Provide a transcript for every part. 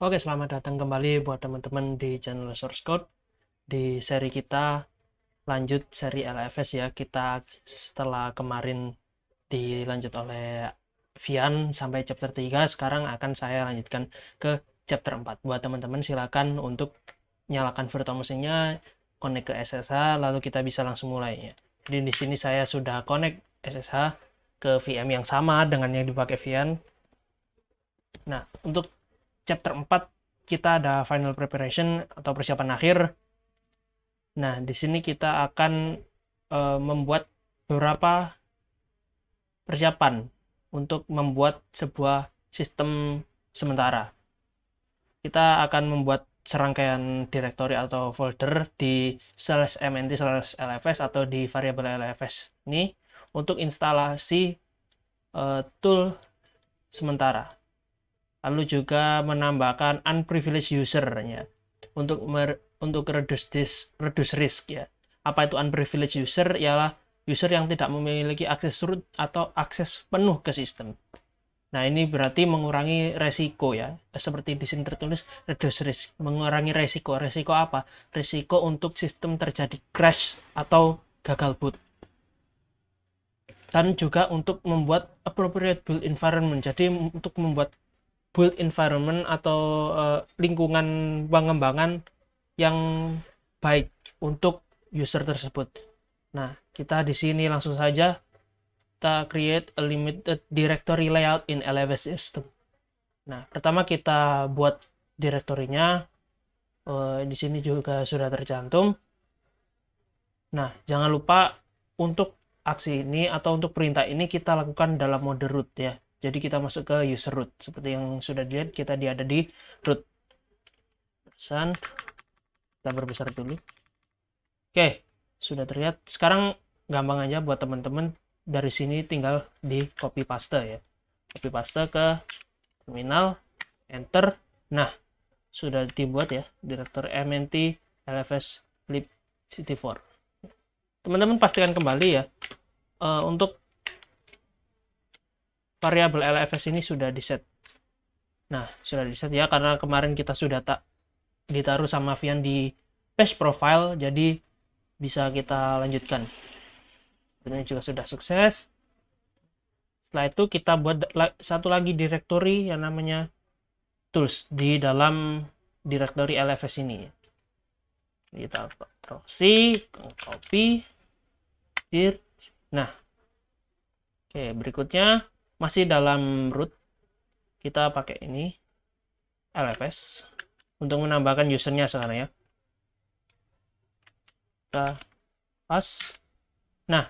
Oke, selamat datang kembali buat teman-teman di channel Source Code. Di seri kita lanjut seri LFS ya. Kita setelah kemarin dilanjut oleh Vian sampai chapter 3, sekarang akan saya lanjutkan ke chapter 4. Buat teman-teman silakan untuk nyalakan virtual mesinnya, connect ke SSH, lalu kita bisa langsung mulai ya. Jadi di sini saya sudah connect SSH ke VM yang sama dengan yang dipakai Vian. Nah, untuk chapter 4 kita ada final preparation atau persiapan akhir. Nah, di sini kita akan membuat beberapa persiapan untuk membuat sebuah sistem sementara. Kita akan membuat serangkaian directory atau folder di /mnt/lfs atau di variabel lfs ini untuk instalasi tool sementara. Lalu juga menambahkan unprivileged user ya untuk reduce risk ya. Apa itu unprivileged user? Ialah user yang tidak memiliki akses root atau akses penuh ke sistem. Nah, ini berarti mengurangi resiko ya. Seperti di sini tertulis reduce risk, mengurangi resiko. Resiko apa? Resiko untuk sistem terjadi crash atau gagal boot. Dan juga untuk membuat appropriate build environment. Jadi untuk membuat build environment atau lingkungan pengembangan yang baik untuk user tersebut. Nah, kita di sini langsung saja kita create a limited directory layout in LFS system. Nah, pertama kita buat direktorinya. Di sini juga sudah tercantum. Nah, jangan lupa untuk aksi ini atau untuk perintah ini kita lakukan dalam mode root ya. Jadi kita masuk ke user root. Seperti yang sudah dilihat, kita ada di root. Kita berbesar dulu. Oke, sudah terlihat. Sekarang gampang aja buat teman-teman. Dari sini tinggal di copy paste ya. Copy paste ke terminal, enter. Nah, sudah dibuat ya, directory mnt lfs libct4. Teman-teman pastikan kembali ya, untuk variabel lfs ini sudah diset. Nah, sudah diset ya, karena kemarin kita sudah tak ditaruh sama Vian di page profile, jadi bisa kita lanjutkan. Ini juga sudah sukses. Setelah itu kita buat satu lagi directory yang namanya tools di dalam directory lfs ini. Kita proxy, copy, dir. Nah, oke, berikutnya masih dalam root, kita pakai ini lfs untuk menambahkan usernya sekarang ya. Kita pas. Nah,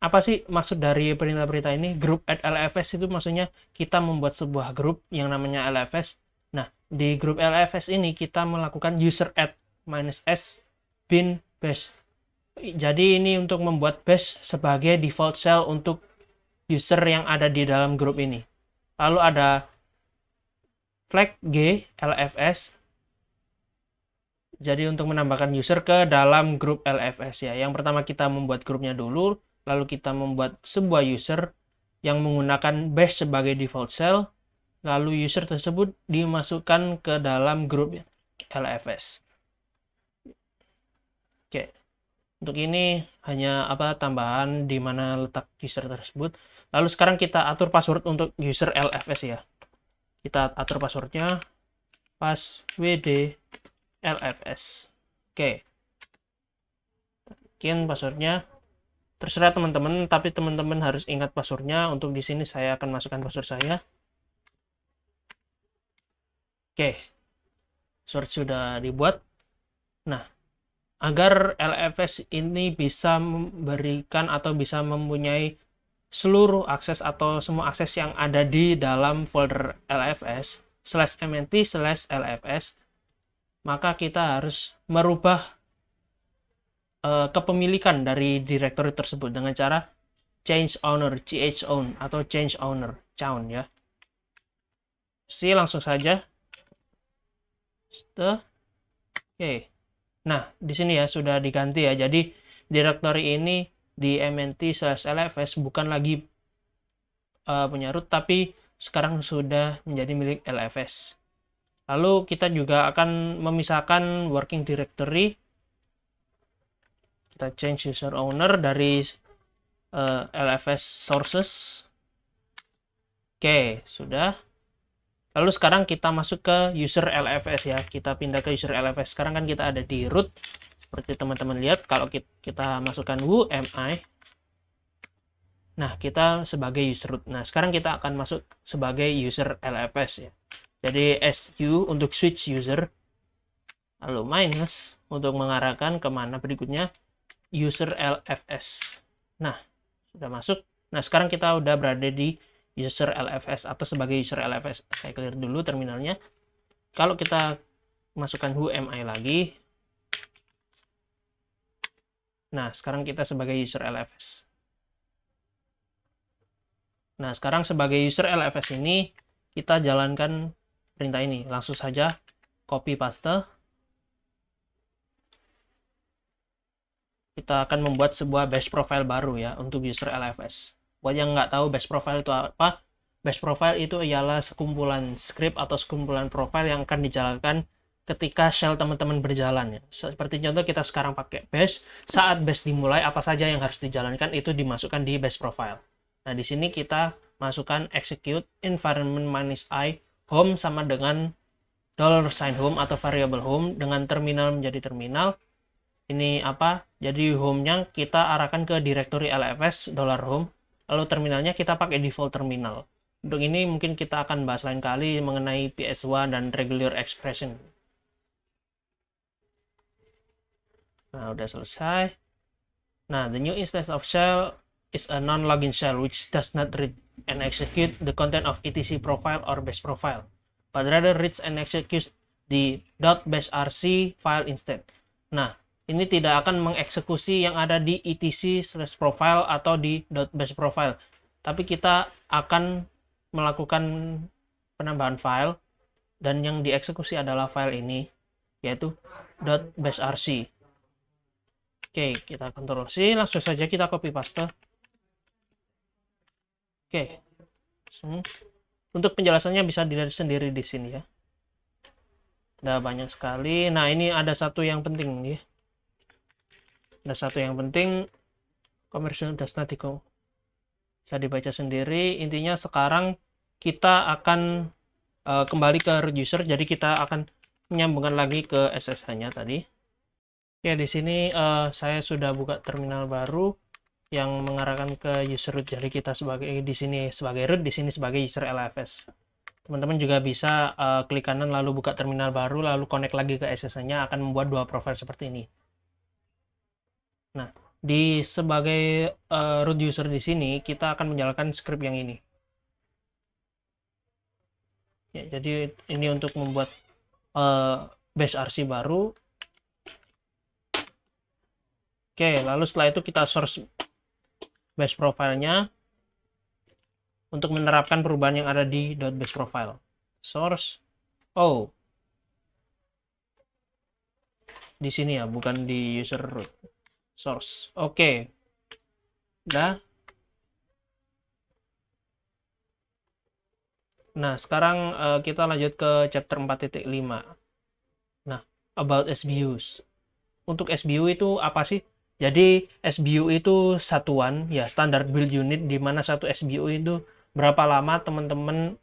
apa sih maksud dari perintah-perintah ini? Group add lfs itu maksudnya kita membuat sebuah grup yang namanya lfs. Nah, di grup lfs ini kita melakukan user add -s bin bash. Jadi ini untuk membuat bash sebagai default shell untuk user yang ada di dalam grup ini. Lalu ada flag g lfs. Jadi untuk menambahkan user ke dalam grup lfs ya. Yang pertama kita membuat grupnya dulu, lalu kita membuat sebuah user yang menggunakan bash sebagai default shell, lalu user tersebut dimasukkan ke dalam grup lfs. Oke. Untuk ini hanya tambahan di mana letak user tersebut. Lalu sekarang kita atur password untuk user lfs ya. Kita atur passwordnya passwd lfs. Oke. Bikin passwordnya. Terserah teman-teman, tapi teman-teman harus ingat passwordnya. Untuk di sini saya akan masukkan password saya. Oke. Password sudah dibuat. Nah, agar LFS ini bisa memberikan atau bisa mempunyai seluruh akses atau semua akses yang ada di dalam folder LFS /mnt/lfs, maka kita harus merubah kepemilikan dari directory tersebut dengan cara change owner, chown atau change owner, chown ya. Jadi langsung saja. Oke. Nah, di sini ya sudah diganti ya. Jadi directory ini di mnt/lfs bukan lagi punya root, tapi sekarang sudah menjadi milik LFS. Lalu kita juga akan memisahkan working directory. Kita change user owner dari LFS sources. Oke, sudah. Lalu sekarang kita masuk ke user LFS ya. Kita pindah ke user LFS. Sekarang kan kita ada di root. Seperti teman-teman lihat, kalau kita masukkan who am I. Nah, kita sebagai user root. Nah, sekarang kita akan masuk sebagai user LFS ya. Jadi SU untuk switch user. Lalu minus untuk mengarahkan kemana berikutnya. User LFS. Nah, sudah masuk. Nah, sekarang kita udah berada di user LFS atau sebagai user LFS. Saya clear dulu terminalnya. Kalau kita masukkan who am I lagi. Nah, sekarang kita sebagai user LFS. Nah, sekarang sebagai user LFS ini kita jalankan perintah ini. Langsung saja copy paste. Kita akan membuat sebuah bash profile baru ya untuk user LFS. Buat yang nggak tahu bash profile itu apa, bash profile itu ialah sekumpulan script atau sekumpulan profile yang akan dijalankan ketika shell teman-teman berjalan ya. Seperti contoh kita sekarang pakai bash, saat bash dimulai apa saja yang harus dijalankan itu dimasukkan di bash profile. Nah, di sini kita masukkan execute environment -i home sama dengan $home atau variable home dengan terminal menjadi terminal. Ini apa? Jadi home-nya kita arahkan ke directory LFS $home. Lalu terminalnya kita pakai default terminal. Untuk ini mungkin kita akan bahas lain kali mengenai PS1 dan regular expression. Nah, udah selesai. Nah, the new instance of shell is a non-login shell which does not read and execute the content of etc profile or bash profile, but rather reads and executes the .bashrc file instead. Nah, ini tidak akan mengeksekusi yang ada di etc/profile atau di .bash profile, tapi kita akan melakukan penambahan file dan yang dieksekusi adalah file ini, yaitu .bashrc. Oke, kita Ctrl C, langsung saja kita copy paste. Oke. Untuk penjelasannya bisa dilihat sendiri di sini ya. Ada banyak sekali. Nah, ini ada satu yang penting ya. Ada satu yang penting, commercial does not equal. Bisa dibaca sendiri. Intinya sekarang kita akan kembali ke root user. Jadi kita akan menyambungkan lagi ke SSH-nya tadi. Ya, di sini saya sudah buka terminal baru yang mengarahkan ke user root. Jadi kita di sini sebagai root, di sini sebagai user LFS. Teman-teman juga bisa klik kanan lalu buka terminal baru lalu connect lagi ke SSH-nya, akan membuat dua profil seperti ini. Nah, di sebagai root user di sini kita akan menjalankan script yang ini. Ya, jadi ini untuk membuat bashrc baru. Oke, lalu setelah itu kita source bash profile-nya untuk menerapkan perubahan yang ada di .bash profile. Source, di sini ya, bukan di user root. Source, oke. Udah. Nah, sekarang kita lanjut ke chapter 4.5. Nah, about SBUs. Untuk SBU itu apa sih? Jadi SBU itu satuan ya, standar build unit, di mana satu SBU itu berapa lama teman-teman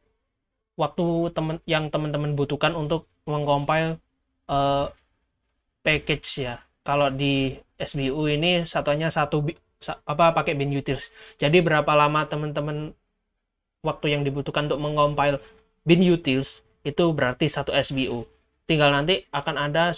yang teman-teman butuhkan untuk mengcompile package ya. Kalau di SBU ini satuannya pakai bin utils. Jadi berapa lama teman-teman waktu yang dibutuhkan untuk mengcompile bin utils itu berarti satu SBU. Tinggal nanti akan ada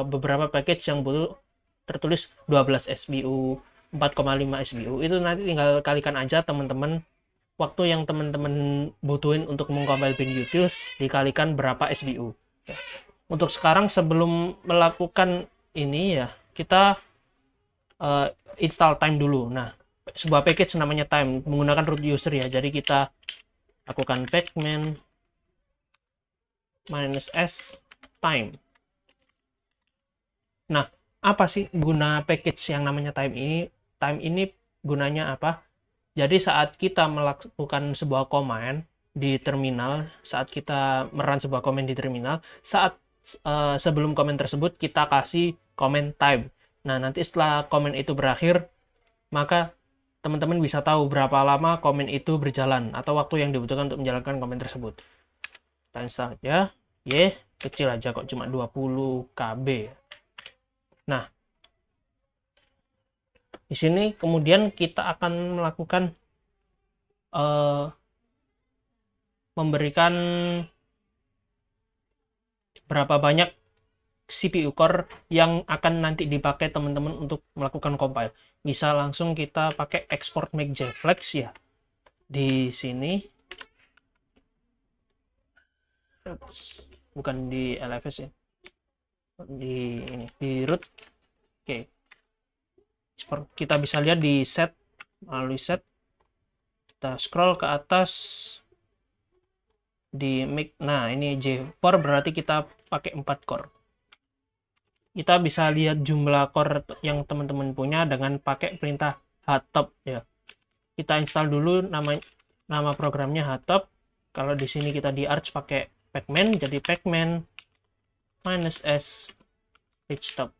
beberapa package yang butuh tertulis 12 SBU, 4,5 SBU. Itu nanti tinggal kalikan aja teman-teman waktu yang teman-teman butuhin untuk mengcompile bin utils dikalikan berapa SBU. Ya. Untuk sekarang sebelum melakukan ini ya, kita install time dulu. Nah, sebuah package namanya time menggunakan root user ya. Jadi kita lakukan pacman -s time. Nah, apa sih guna package yang namanya time ini? Time ini gunanya apa? Jadi saat kita melakukan sebuah command, di terminal, saat kita merun sebuah komen di terminal, sebelum komen tersebut kita kasih comment time. Nah, nanti setelah komen itu berakhir, maka teman-teman bisa tahu berapa lama komen itu berjalan atau waktu yang dibutuhkan untuk menjalankan komen tersebut. Kita install aja. Kecil aja kok, cuma 20 KB. Nah, di sini kemudian kita akan melakukan memberikan berapa banyak CPU core yang akan nanti dipakai teman-teman untuk melakukan compile. Bisa langsung kita pakai export make JFlex ya. Di sini bukan di LFS ya. Di root. Oke. Kita bisa lihat di set, melalui set. Kita scroll ke atas di make. Nah, ini J4 berarti kita pakai 4 core. Kita bisa lihat jumlah core yang teman-teman punya dengan pakai perintah htop ya. Kita install dulu nama programnya htop. Kalau di sini kita di arch pakai pacman, jadi pacman -s htop.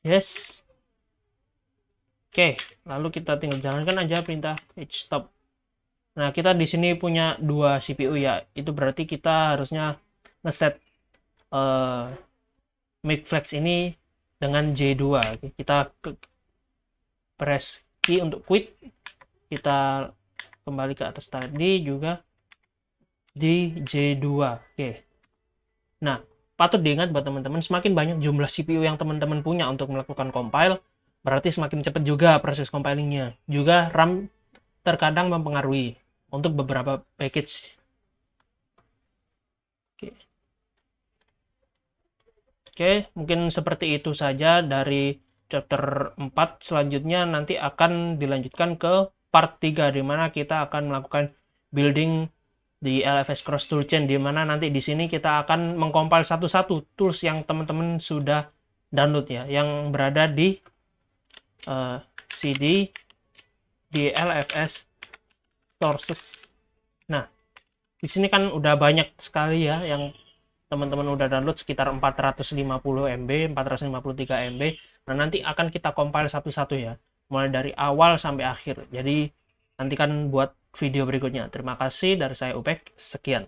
Yes. Oke, lalu kita tinggal jalankan aja perintah htop. Nah, kita di sini punya 2 CPU ya. Itu berarti kita harusnya ngeset make flex ini dengan J2. Kita press key untuk quit. Kita kembali ke atas tadi juga di J2. Oke. Nah, patut diingat buat teman-teman, semakin banyak jumlah CPU yang teman-teman punya untuk melakukan compile, berarti semakin cepat juga proses compilingnya. Juga RAM terkadang mempengaruhi untuk beberapa package. Oke, mungkin seperti itu saja dari chapter 4. Selanjutnya nanti akan dilanjutkan ke part 3, di mana kita akan melakukan building di LFS Cross Toolchain, di mana nanti di sini kita akan mengcompile satu-satu tools yang teman-teman sudah download ya, yang berada di CD di LFS sources. Nah, di sini kan udah banyak sekali ya yang teman-teman udah download, sekitar 450 MB, 453 MB. Nah, nanti akan kita compile satu-satu ya, mulai dari awal sampai akhir. Jadi nantikan buat video berikutnya. Terima kasih dari saya Upek, sekian.